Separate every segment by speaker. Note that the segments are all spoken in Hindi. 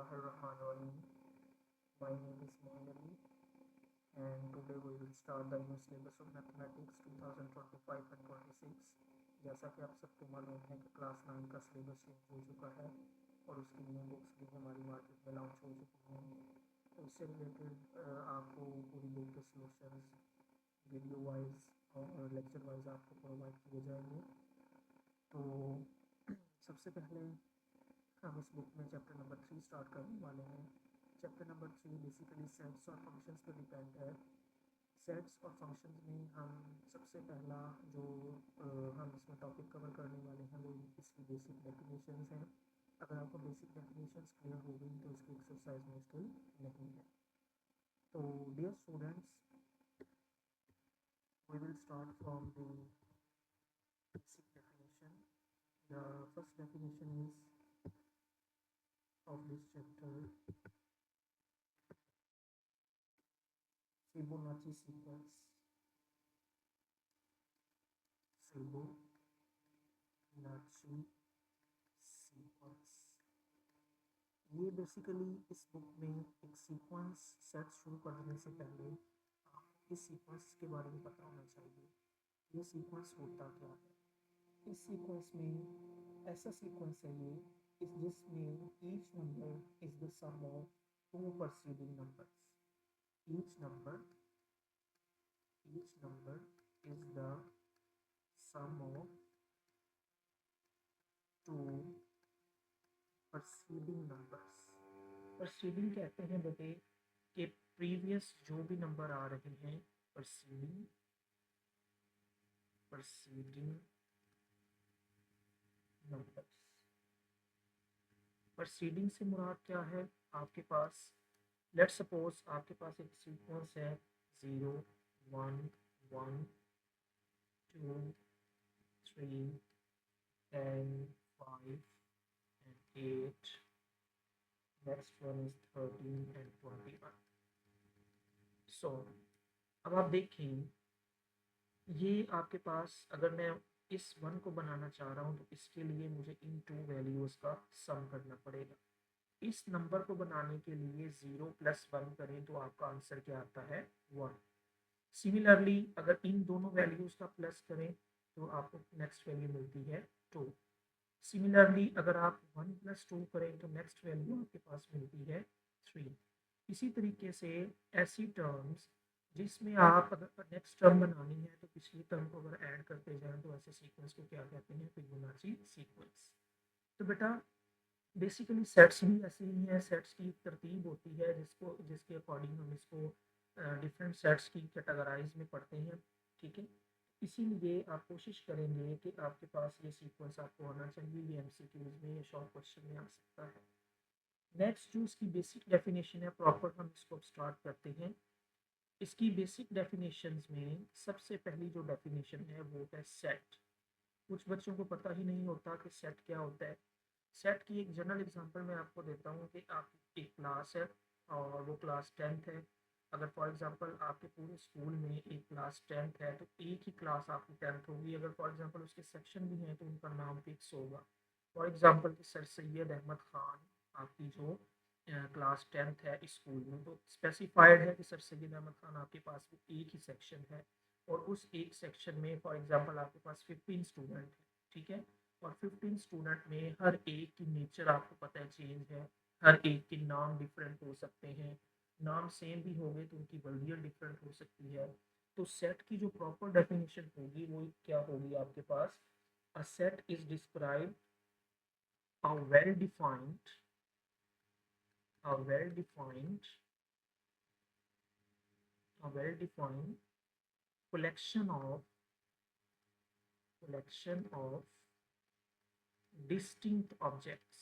Speaker 1: Bismillahirrahmanirrahim. My name is Moin Ali, and today we will start the new syllabus of mathematics 2025 and 26. जैसा कि आप सबको मालूम है कि क्लास 9 का सिलेबस लॉन्च हो चुका है और उसकी न्यू बुक्स भी हमारी मार्केट में लॉन्च हो चुकी हैं। तो इससे रिलेटेड आपको पूरी बुक के सॉल्यूशंस वीडियो वाइज और लेक्चर वाइज आपको प्रोवाइड किए जाएंगे। तो सबसे पहले हम इस बुक में चैप्टर नंबर 3 स्टार्ट करने वाले हैं। चैप्टर नंबर 3 बेसिकली सेट्स और फंक्शंस पर डिपेंड है। सेट्स और फंक्शंस में हम सबसे पहला जो हम इसमें टॉपिक कवर करने वाले हैं वो इसकी बेसिक डेफिनेशंस हैं। अगर आपको बेसिक डेफिनेशंस क्लियर हो गई तो इसकी एक्सरसाइज मुश्किल नहीं है। तो dear students, we will start from the basic definition. The first definition is of this chapter, Fibonacci sequence. Fibonacci sequence ये बेसिकली इस बुक में एक सीक्वेंस सेट शुरू करने से पहले आपको इस सीक्वेंस के बारे में पता होना चाहिए। ये सीक्वेंस होता क्या है? इस सीक्वेंस में ऐसा सीक्वेंस है ये जिसमें each number is the sum of two preceding numbers. Each number is the sum of two preceding numbers. Preceding कहते हैं बेटे कि प्रीवियस जो भी नंबर आ रहे हैं प्रीसीडिंग नंबर्स। प्रीसीडिंग से मुराद क्या है? आपके पास लेट्स सपोज आपके पास एक सीक्वेंस है 0 1 1 2 3 10 5 and 8. Next one is 13 and 21. So अब आप देखें ये आपके पास अगर मैं इस 1 को बनाना चाह रहा हूँ तो इसके लिए मुझे इन टू वैल्यूज़ का सम करना पड़ेगा। इस नंबर को बनाने के लिए 0 + 1 करें तो आपका आंसर क्या आता है? 1। सिमिलरली अगर इन दोनों वैल्यूज़ का प्लस करें तो आपको नेक्स्ट वैल्यू मिलती है 2। सिमिलरली अगर आप 1 + 2 करें तो नेक्स्ट वैल्यू आपके पास मिलती है 3। इसी तरीके से ऐसी टर्म्स जिसमें आप अगर नेक्स्ट टर्म बनानी है तो पिछली टर्म को अगर ऐड करते जाएं तो ऐसे सीक्वेंस को क्या कहते हैं? Fibonacci sequence. तो बेटा बेसिकली सेट्स भी ऐसे ही हैं। सेट्स की तरतीब होती है जिसके अकॉर्डिंग हम इसको डिफरेंट सेट्स की कैटेगराइज में पढ़ते हैं। ठीक है, इसीलिए आप कोशिश करेंगे कि आपके पास ये सीक्वेंस आपको आना चाहिए। ये एमसीक्यूज में या शॉर्ट क्वेश्चन में आ सकता है। नेक्स्ट जो इसकी बेसिक डेफिनेशन है प्रॉपर हम इसको स्टार्ट करते हैं। इसकी बेसिक डेफिनेशंस में सबसे पहली जो डेफिनेशन है वो है सेट। कुछ बच्चों को पता ही नहीं होता कि सेट क्या होता है। सेट की एक जनरल एग्जांपल मैं आपको देता हूँ कि आप एक क्लास है और वो क्लास 10th है। अगर फॉर एग्जांपल आपके पूरे स्कूल में एक क्लास 10th है तो एक ही क्लास आपकी 10th होगी। अगर फॉर एग्जांपल उसके सेक्शन भी हैं तो उनका नाम फिक्स होगा। फॉर एग्जांपल कि सर सैयद अहमद ख़ान आपकी जो क्लास 10th है इस स्कूल में, तो स्पेसिफाइड है कि सर सैयद अहमद ख़ान आपके पास भी एक ही सेक्शन है और उस एक सेक्शन में फॉर एग्जांपल आपके पास 15 स्टूडेंट हैं। ठीक है, और 15 स्टूडेंट में हर एक की नेचर आपको पता है चेंज है। हर एक के नाम डिफरेंट हो सकते हैं। नाम सेम भी होंगे तो उनकी वैल्यू डिफरेंट हो सकती है। तो सेट की जो प्रॉपर डेफिनेशन होगी वो क्या होगी आपके पास? A set is describe a well defined a well defined a well defined collection of distinct objects।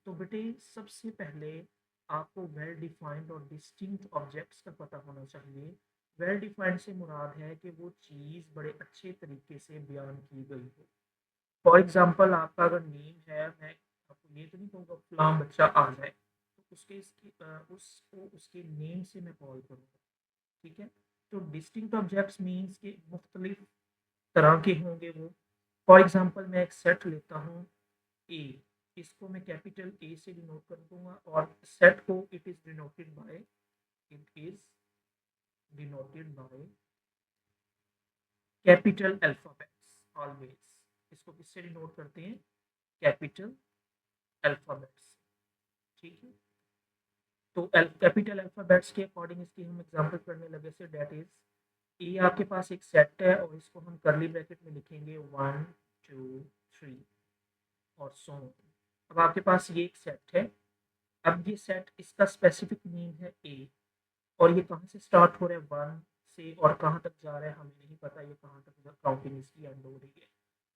Speaker 1: तो बेटे सबसे पहले आपको वेल डिफाइंड और डिस्टिंक्ट ऑब्जेक्ट्स का पता होना चाहिए। वेल डिफाइंड से मुराद है कि वो चीज़ बड़े अच्छे तरीके से बयान की गई हो। फॉर एग्जांपल आपका अगर नेम है, मैं आपको ये तो नहीं कहूँगा फलां बच्चा आ जाए, तो उसको उसके नेम से मैं कॉल करूँगा। ठीक है, तो डिस्टिंक्ट ऑब्जेक्ट्स मीन्स के मुख्तलिफ तरह के होंगे वो। फॉर एग्जांपल मैं एक सेट लेता हूँ ए, इसको मैं कैपिटल ए से डिनोट कर दूंगा और सेट को it is denoted by capital alphabets always. इसको किससे डिनोट करते हैं? Capital alphabets. ठीक है, तो कैपिटल अल्फाबेट्स के अकॉर्डिंग इसकी हम एग्जांपल करने लगे से डेट इज ए आपके पास एक सेट है और इसको हम करली ब्रैकेट में लिखेंगे 1 2 3 और सो ऑन। अब आपके पास ये एक सेट है, अब ये सेट इसका स्पेसिफिक नेम है ए और ये कहाँ से स्टार्ट हो रहा है? 1 से और कहाँ तक जा रहा है हमें नहीं पता, ये कहाँ तक काउंटिंग इसकी एंड हो रही है।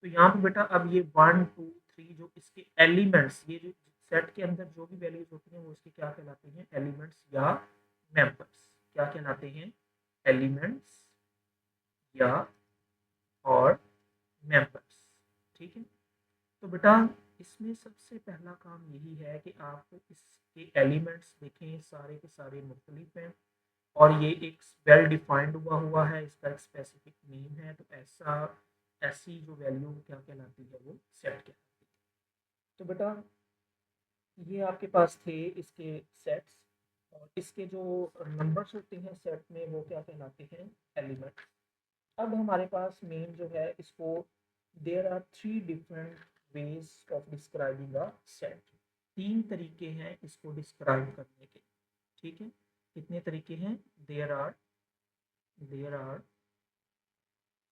Speaker 1: तो यहाँ पे बेटा अब ये 1 2 3 जो इसके एलिमेंट्स, ये जो सेट के अंदर जो भी वैल्यूज होती हैं वो इसके क्या कहलाते हैं? एलिमेंट्स या मेंबर्स। क्या कहलाते हैं? एलिमेंट्स या और मेंबर्स। ठीक है, तो बेटा इसमें सबसे पहला काम यही है कि आपको इसके एलिमेंट्स देखें, सारे के सारे मुख्तलिफ हैं और ये एक वेल डिफाइंड हुआ है, इसका एक स्पेसिफिक नेम है। तो ऐसी जो वैल्यू क्या कहलाती है? वो सेट कहलाती है। तो बेटा ये आपके पास थे इसके सेट्स और इसके जो नंबर्स होते हैं सेट में वो क्या कहलाते हैं? एलिमेंट। अब हमारे पास मेन जो है इसको there are 3 different ways of describing a set. 3 तरीके हैं इसको डिस्क्राइब करने के। ठीक है, कितने तरीके हैं? There are there are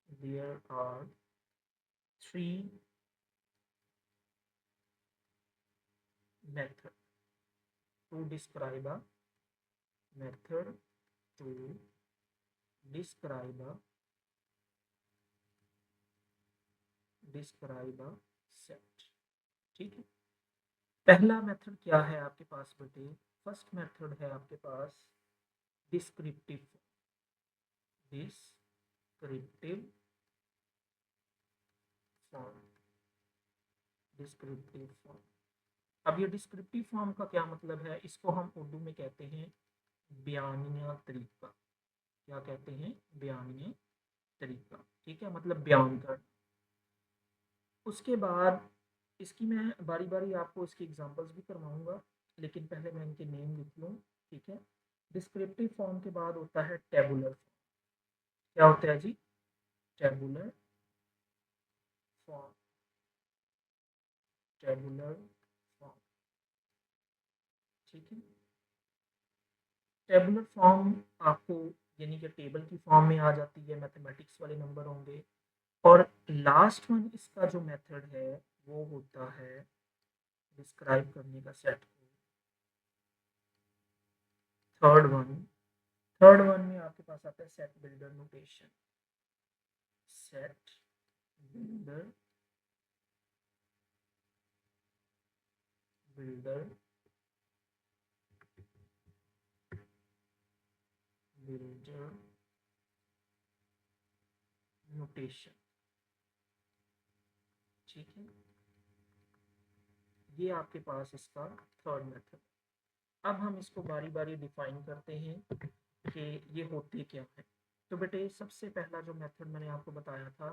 Speaker 1: there are 3 method to describe a method to describe a set. ठीक है, पहला मेथड क्या है आपके पास बेटे? फर्स्ट मेथड है आपके पास descriptive descriptive form. Descriptive form, अब ये डिस्क्रिप्टिव फॉर्म का क्या मतलब है? इसको हम उर्दू में कहते हैं बयानिया तरीका। क्या कहते हैं? बयानिया तरीका। ठीक है, मतलब बयान कर। उसके बाद इसकी मैं बारी बारी आपको इसकी एग्जांपल्स भी करवाऊंगा, लेकिन पहले मैं इनके नेम लिख लूँ। ठीक है, डिस्क्रिप्टिव फॉर्म के बाद होता है टेबुलर फॉर्म। क्या होता है जी? Tabular form. Tabular form. ठीक है, टेबुलर फॉर्म आपको यानी कि टेबल की फॉर्म में आ जाती है, मैथमेटिक्स वाले नंबर होंगे। और लास्ट वन इसका जो मेथड है वो होता है डिस्क्राइब करने का सेट को। थर्ड वन में आपके पास आता है set builder notation. Set builder builder builder notation. ठीक है, ये आपके पास इसका थर्ड मेथड। अब हम इसको बारी बारी डिफाइन करते हैं कि ये होते क्या है। तो बेटे सबसे पहला जो मेथड मैंने आपको बताया था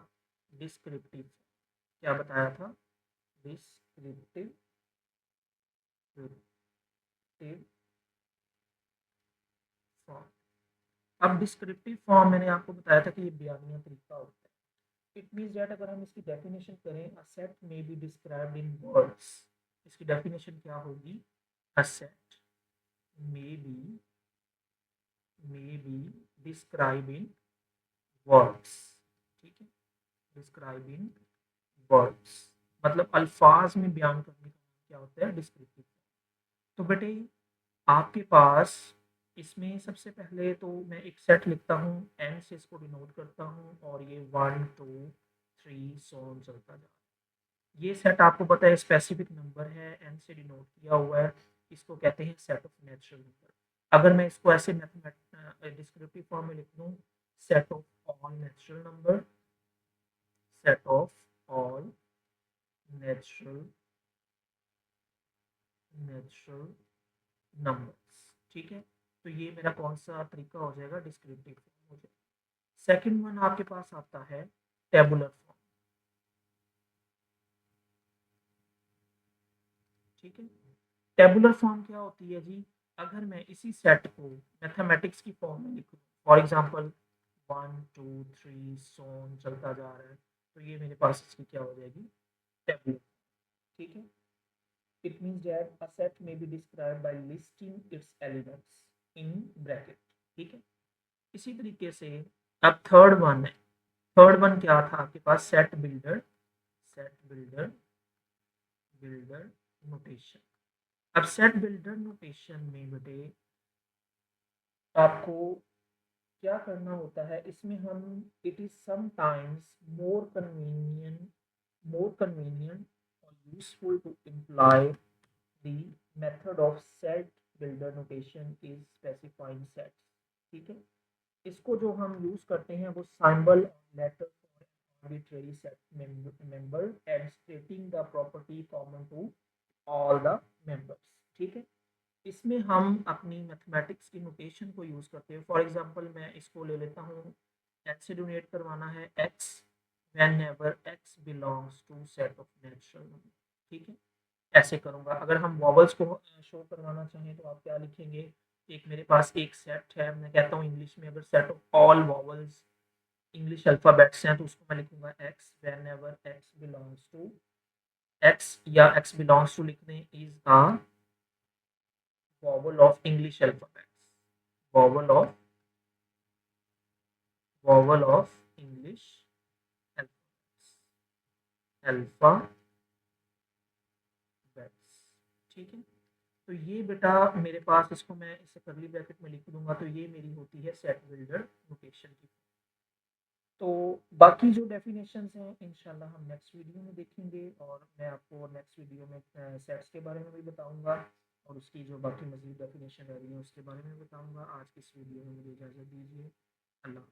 Speaker 1: डिस्क्रिप्टिव। क्या बताया था? Descriptive form. अब डिस्क्रिप्टिव फॉर्म मैंने आपको बताया था कि ये बयानिया तरीका होता है। इट मीन्स दैट अगर हम इसकी डेफिनेशन करें, a set may be described in words. इसकी डेफिनेशन क्या होगी? A set may be describe in words. ठीक है, डिस्क्राइब इन वर्ड्स मतलब अल्फाज में बयान करने का क्या होता है? डिस्क्रिप्टिव। तो बेटे आपके पास इसमें सबसे पहले तो मैं एक सेट लिखता हूँ, एन से इसको डिनोट करता हूँ और ये 1 2 3 सो ऑन चलता जा रहा है। ये सेट आपको पता है स्पेसिफिक नंबर है, एन से डिनोट किया हुआ है, इसको कहते हैं सेट ऑफ नेचुरल नंबर। अगर मैं इसको ऐसे डिस्क्रिप्टिव फॉर्म में लिख दूँ, set of all natural number, set of all natural natural numbers. ठीक है, तो ये मेरा कौन सा तरीका हो जाएगा? डिस्क्रिप्टिव फॉर्म हो जाएगा। सेकंड वन आपके पास आता है टेबुलर फॉर्म। ठीक है। टेबुलर फॉर्म क्या होती है जी? अगर मैं इसी सेट को मैथमेटिक्स की फॉर्म में लिखूँ, फॉर एग्जांपल 1 2 3 सो ऑन चलता जा रहा है, तो ये मेरे पास इसकी क्या हो जाएगी? टेबुलर। ठीक है। It means that a set में be describe by listing its elements in bracket. ठीक है। इसी तरीके से अब थर्ड वन है। थर्ड वन क्या था आपके पास? Set builder. Set builder builder notation. अब सेट बिल्डर नोटेशन में बेटे आपको क्या करना होता है इसमें? हम it is sometimes more convenient और useful to imply the method of set builder notation is specifying sets. ठीक है। इसको जो हम यूज करते हैं वो symbol letter arbitrary set member and stating the property common to all the members। ठीक है। इसमें हम अपनी मैथमेटिक्स की नोटेशन को यूज़ करते हैं। फॉर एग्जांपल मैं इसको ले लेता हूँ, एक्स से डोनेट करवाना है X whenever X belongs to set of natural number. ठीक है। ऐसे करूँगा। अगर हम वॉवल्स को शो करवाना चाहें तो आप क्या लिखेंगे? एक मेरे पास एक सेट है, मैं कहता हूँ इंग्लिश में अगर set of all vowels English alphabets हैं तो उसको मैं लिखूँगा X whenever X belongs to X, या एक्स बिलॉन्ग्स टू लिखने is a vowel of English alphabets। vowel of vowel of English alphabets। alphabets। ठीक है। तो ये बेटा मेरे पास, इसको मैं इसे करली ब्रैकेट में लिख दूंगा, तो ये मेरी होती है सेट बिल्डर नोटेशन की। तो बाकी जो डेफिनेशंस हैं इंशाल्लाह हम नेक्स्ट वीडियो में देखेंगे, और मैं आपको नेक्स्ट वीडियो में सेट्स के बारे में भी बताऊंगा, और उसकी जो बाकी मज़ीद डेफिनेशन रह रही है उसके बारे में बताऊंगा। आज की इस वीडियो में मुझे इजाज़त दीजिए। अल्लाह।